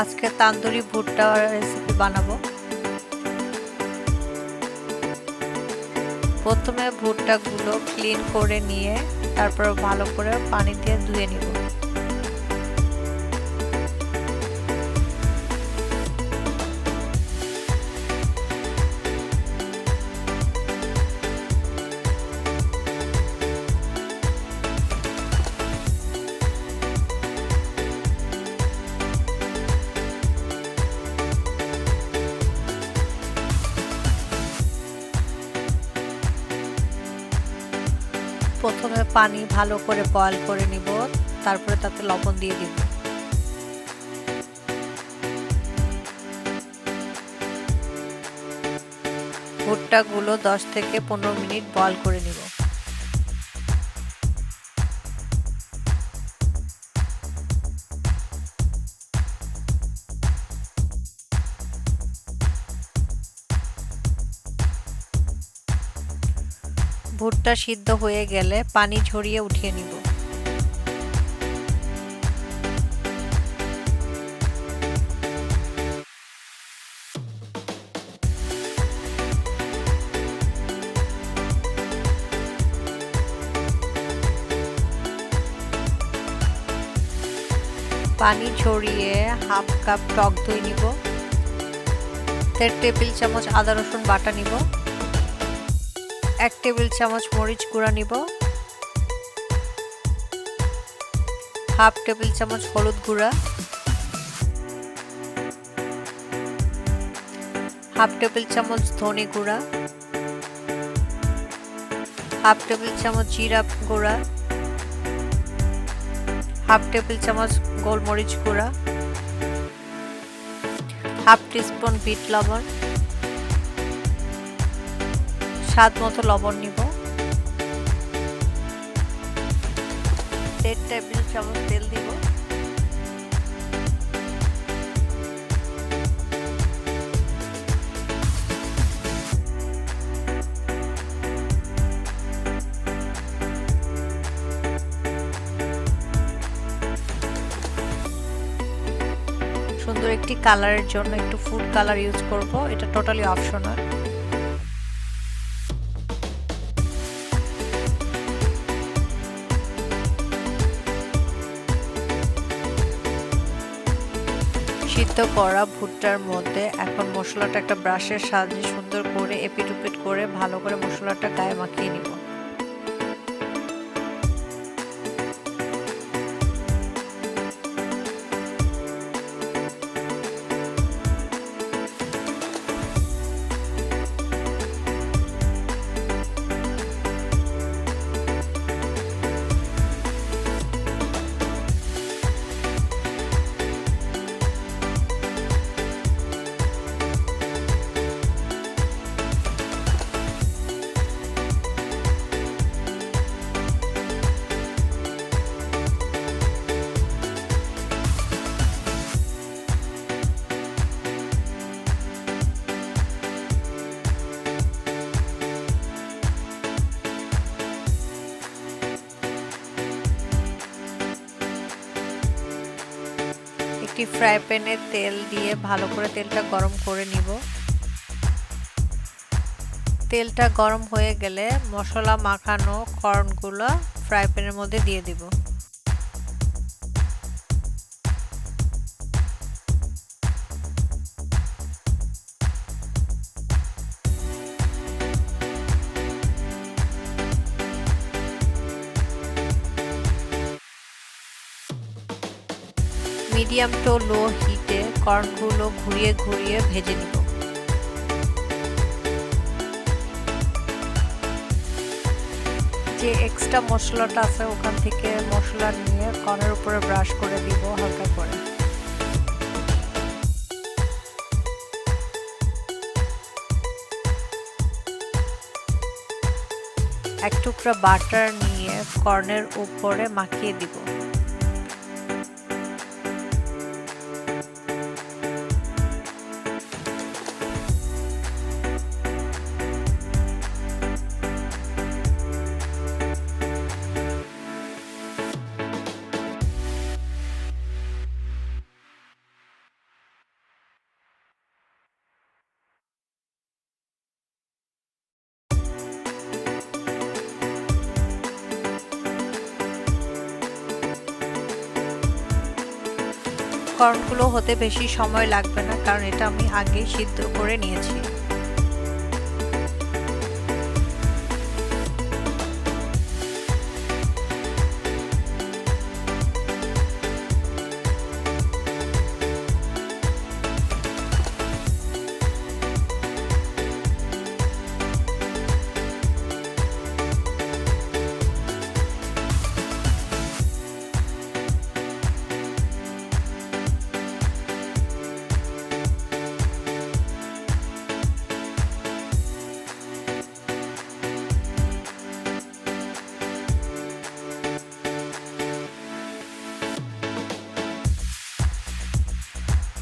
আজকে তান্দুরি ভুট্টা রেসিপি বানাবো। প্রথমে ভুট্টাগুলো ক্লিন করে নিয়ে তারপর ভালো করে পানি দিয়ে ধুয়ে নিব। প্রথমে পানি ভালো করে বয়েল করে নিব, তারপরে তাতে লবণ দিয়ে দিব। ভুট্টাগুলো 10 থেকে 15 মিনিট বয়েল করে নিব। ভুট্টা সিদ্ধ হয়ে গেলে পানি ঝরিয়ে উঠিয়ে নিব। পানি ঝরিয়ে হাফ কাপ টক দই নিব। 1.5 টেবিল চামচ আদা রসুন বাটা নিব। 1 টেবিল চামচ মরিচ গুঁড়া নিব। হাফ টেবিল চামচ হলুদ গুঁড়া, হাফ টেবিল চামচ ধনে গুঁড়া, হাফ টেবিল চামচ জিরা গুঁড়া, হাফ টেবিল চামচ গোলমরিচ গুঁড়া, হাফ টিস্পুন বিট লবণ, স্বাদ মতো লবণ নিব। 1.5 টেবিল চামচ তেল দিব। সুন্দর একটি কালারের জন্য একটু ফুড কালার ইউজ করব, এটা টোটালি অপশনাল। সিদ্ধ করা ভুট্টার মধ্যে এখন মশলাটা একটা ব্রাশের সাহায্যে সুন্দর করে এপিট ওপিট করে ভালো করে মশলাটা গায়ে মাখিয়ে নিব। একটি ফ্রাই প্যানে তেল দিয়ে ভালো করে তেলটা গরম করে নিব। তেলটা গরম হয়ে গেলে মশলা মাখানো কর্নগুলো ফ্রাই প্যানের মধ্যে দিয়ে দিব। মিডিয়াম টু লো হিটে কর্নগুলো ঘুরিয়ে ঘুরিয়ে ভেজে নিব। যে এক্সট্রা মশলাটা আছে ওখান থেকে মশলা নিয়ে কর্নের উপরে ব্রাশ করে দিব হালকা করে। এক টুকরা বাটার নিয়ে কর্নের উপরে মাখিয়ে দিব। কর্নগুলো হতে বেশি সময় লাগবে না, কারণ এটা আমি আগেই সিদ্ধ করে নিয়েছি।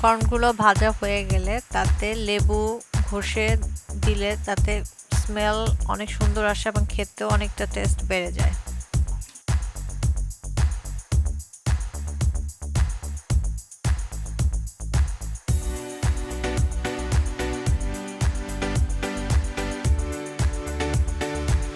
কর্নগুলো ভাজা হয়ে গেলে তাতে লেবু ঘষে দিলে তাতে স্মেল অনেক সুন্দর আসে এবং খেতেও অনেকটা টেস্ট বেড়ে যায়।